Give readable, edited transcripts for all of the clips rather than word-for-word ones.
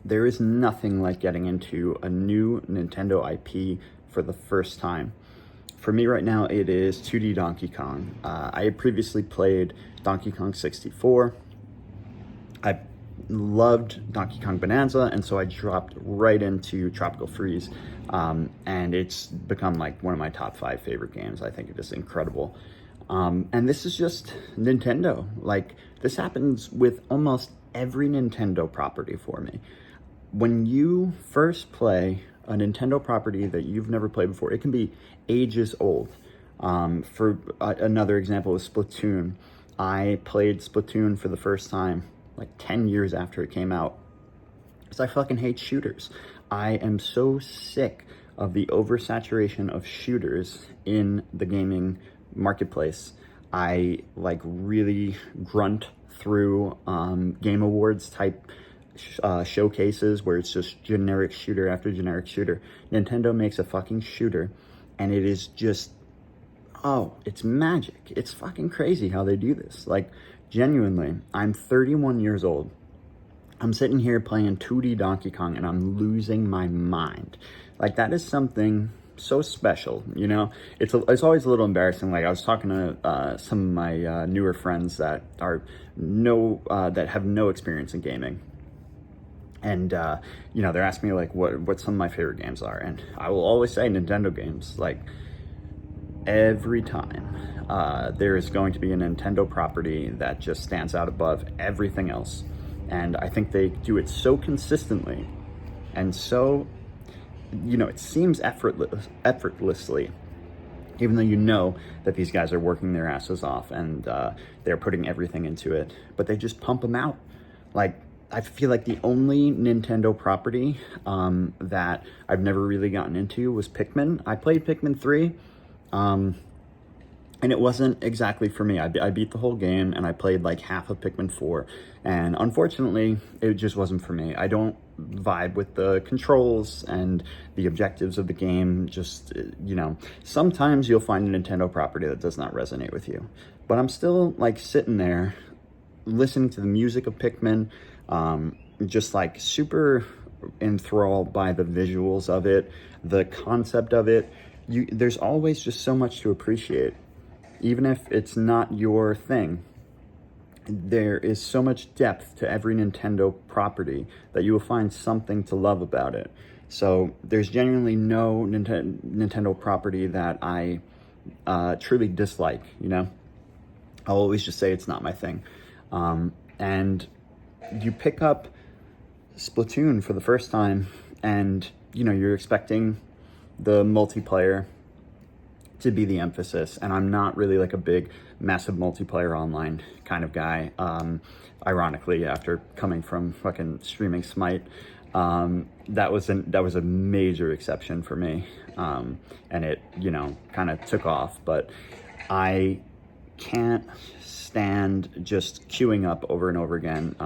There is nothing like getting into a new Nintendo IP for the first time. For me right now, it is 2D Donkey Kong. I had previously played Donkey Kong 64. I loved Donkey Kong Bonanza, and so I dropped right into Tropical Freeze, and it's become like one of my top 5 favorite games. I think it is incredible. And this is just Nintendo. Like, this happens with almost every Nintendo property for me. When you first play a Nintendo property that you've never played before, it can be ages old. Another example is Splatoon. I played Splatoon for the first time like 10 years after it came out because I fucking hate shooters. I am so sick of the oversaturation of shooters in the gaming marketplace. I like really grunt through Game Awards type showcases where it's just generic shooter after generic shooter. Nintendo makes a fucking shooter and it is just, oh, it's magic. It's fucking crazy how they do this. Like, genuinely, I'm 31 years old. I'm sitting here playing 2D Donkey Kong and I'm losing my mind. Like, that is something so special, you know? It's always a little embarrassing. Like, I was talking to some of my newer friends that are that have no experience in gaming. And, you know, they're asking me, like, what some of my favorite games are. And I will always say Nintendo games. Like, every time there is going to be a Nintendo property that just stands out above everything else. And I think they do it so consistently and so, you know, it seems effortlessly, even though you know that these guys are working their asses off and they're putting everything into it, but they just pump them out. Like, I feel like the only Nintendo property that I've never really gotten into was Pikmin. I played Pikmin 3, and it wasn't exactly for me. I beat the whole game, and I played like half of Pikmin 4, and unfortunately, it just wasn't for me. I don't vibe with the controls and the objectives of the game. Just, you know, sometimes you'll find a Nintendo property that does not resonate with you. But I'm still like sitting there listening to the music of Pikmin, just like super enthralled by the visuals of it, the concept of it. There's always just so much to appreciate. Even if it's not your thing, there is so much depth to every Nintendo property that you will find something to love about it. So there's genuinely no Nintendo property that I truly dislike, you know? I'll always just say it's not my thing. And you pick up Splatoon for the first time and, you know, you're expecting the multiplayer to be the emphasis, and I'm not really like a big massive multiplayer online kind of guy. Ironically, after coming from fucking streaming Smite, that was a major exception for me, and it, you know, kind of took off. But I can't stand just queuing up over and over again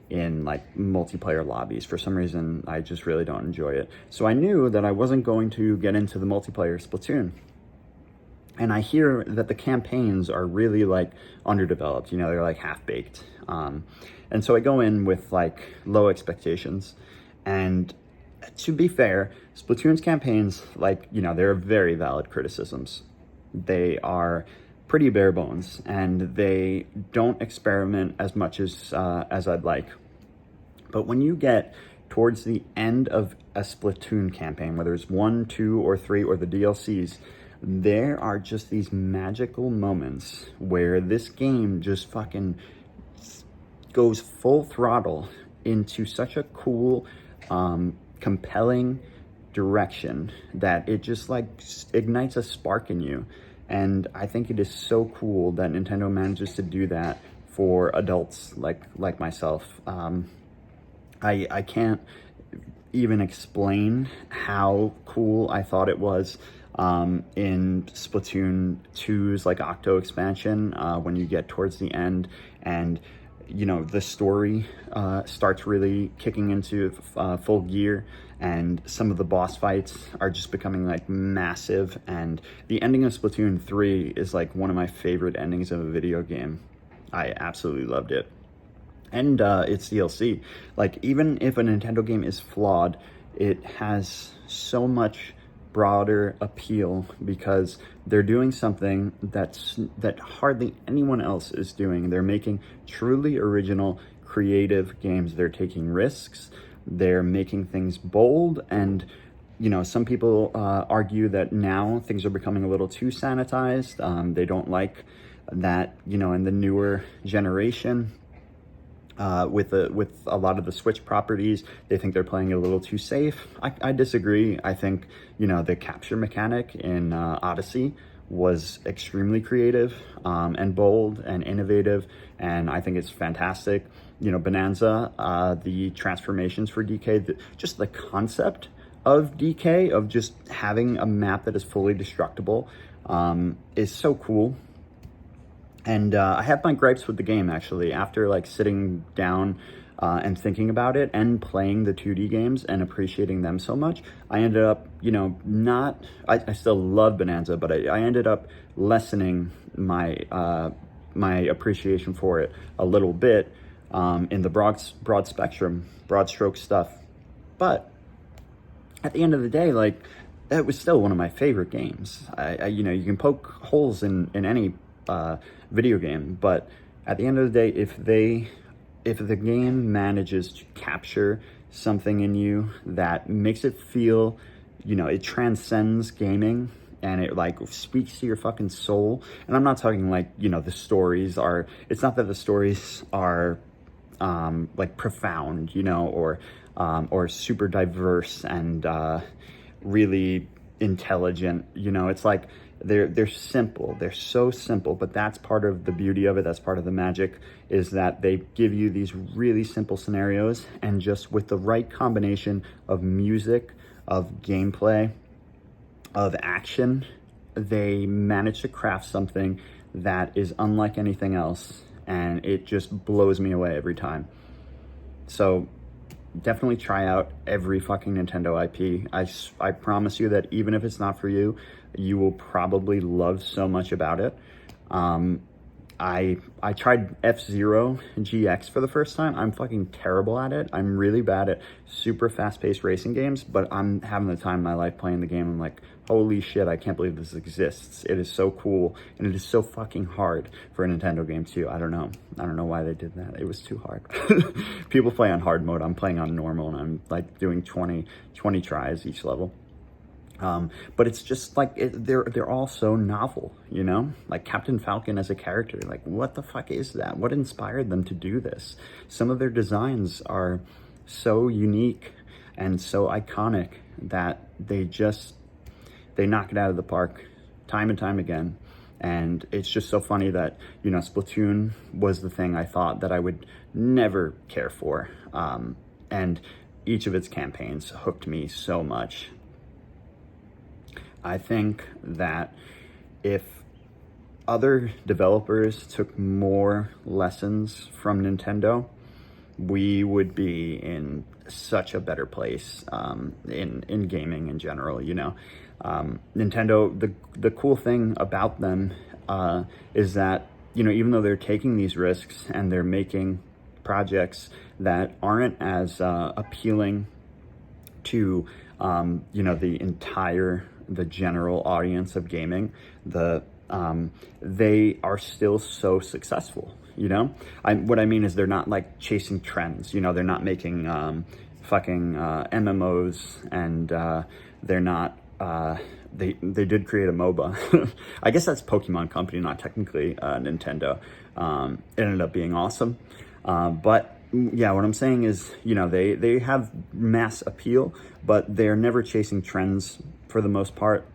in like multiplayer lobbies. For some reason, I just really don't enjoy it. So I knew that I wasn't going to get into the multiplayer Splatoon. And I hear that the campaigns are really like underdeveloped, you know, they're like half-baked. And so I go in with like low expectations. And to be fair, Splatoon's campaigns, like, you know, they're very valid criticisms. They are pretty bare bones and they don't experiment as much as I'd like. But when you get towards the end of a Splatoon campaign, whether it's 1, 2, or 3, or the DLCs, there are just these magical moments where this game just fucking goes full throttle into such a cool, compelling direction that it just like ignites a spark in you. And I think it is so cool that Nintendo manages to do that for adults like myself. I can't even explain how cool I thought it was in Splatoon 2's like Octo expansion, when you get towards the end and, you know, the story starts really kicking into full gear, and some of the boss fights are just becoming like massive. And the ending of Splatoon 3 is like one of my favorite endings of a video game. I absolutely loved it. and its DLC. Like, even if a Nintendo game is flawed, it has so much broader appeal because they're doing something that hardly anyone else is doing. They're making truly original, creative games. They're taking risks. They're making things bold, and some people argue that now things are becoming a little too sanitized. They don't like that, in the newer generation, with a lot of the Switch properties, they think they're playing it a little too safe. I disagree. I think, the capture mechanic in Odyssey was extremely creative, and bold and innovative, and I think it's fantastic. Bonanza, the transformations for DK, just the concept of DK, of just having a map that is fully destructible, is so cool. And I have my gripes with the game, actually. After like sitting down and thinking about it and playing the 2D games and appreciating them so much, I ended up, I still love Bonanza, but I ended up lessening my my appreciation for it a little bit in the broad spectrum, broad stroke stuff. But at the end of the day, like, that was still one of my favorite games. You can poke holes in any video game, but at the end of the day, if the game manages to capture something in you that makes it feel, it transcends gaming, and it like speaks to your fucking soul. And I'm not talking like, the stories are, it's not that the stories are like profound, or super diverse and really intelligent. It's like they're simple. They're so simple, but that's part of the beauty of it. That's part of the magic, is that they give you these really simple scenarios, and just with the right combination of music, of gameplay, of action, they manage to craft something that is unlike anything else, and it just blows me away every time. So definitely try out every fucking Nintendo IP. I promise you that even if it's not for you, you will probably love so much about it. I tried F-Zero GX for the first time. I'm fucking terrible at it. I'm really bad at super fast-paced racing games, but I'm having the time of my life playing the game. I'm like, holy shit, I can't believe this exists. It is so cool, and it is so fucking hard for a Nintendo game too. I don't know why they did that. It was too hard. People play on hard mode. I'm playing on normal, and I'm like doing 20 tries each level. But it's just like, they're all so novel, like Captain Falcon as a character. Like, what the fuck is that? What inspired them to do this? Some of their designs are so unique and so iconic that they knock it out of the park time and time again. And it's just so funny that, Splatoon was the thing I thought that I would never care for. And each of its campaigns hooked me so much. I think that if other developers took more lessons from Nintendo, we would be in such a better place in gaming in general. Nintendo, the cool thing about them is that, even though they're taking these risks and they're making projects that aren't as appealing to the general audience of gaming, they are still so successful. What I mean is, they're not like chasing trends. They're not making fucking MMOs, and they're not. They did create a MOBA. I guess that's Pokemon Company, not technically Nintendo. It ended up being awesome, but yeah, what I'm saying is, they have mass appeal, but they're never chasing trends for the most part.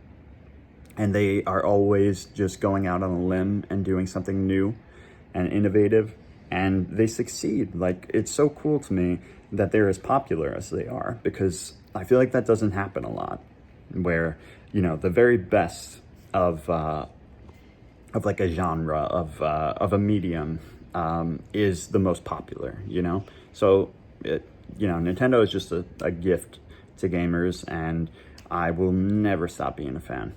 And they are always just going out on a limb and doing something new and innovative, and they succeed. Like, it's so cool to me that they're as popular as they are, because I feel like that doesn't happen a lot, where, the very best of like a genre, of a medium, is the most popular, So, Nintendo is just a gift to gamers, and I will never stop being a fan.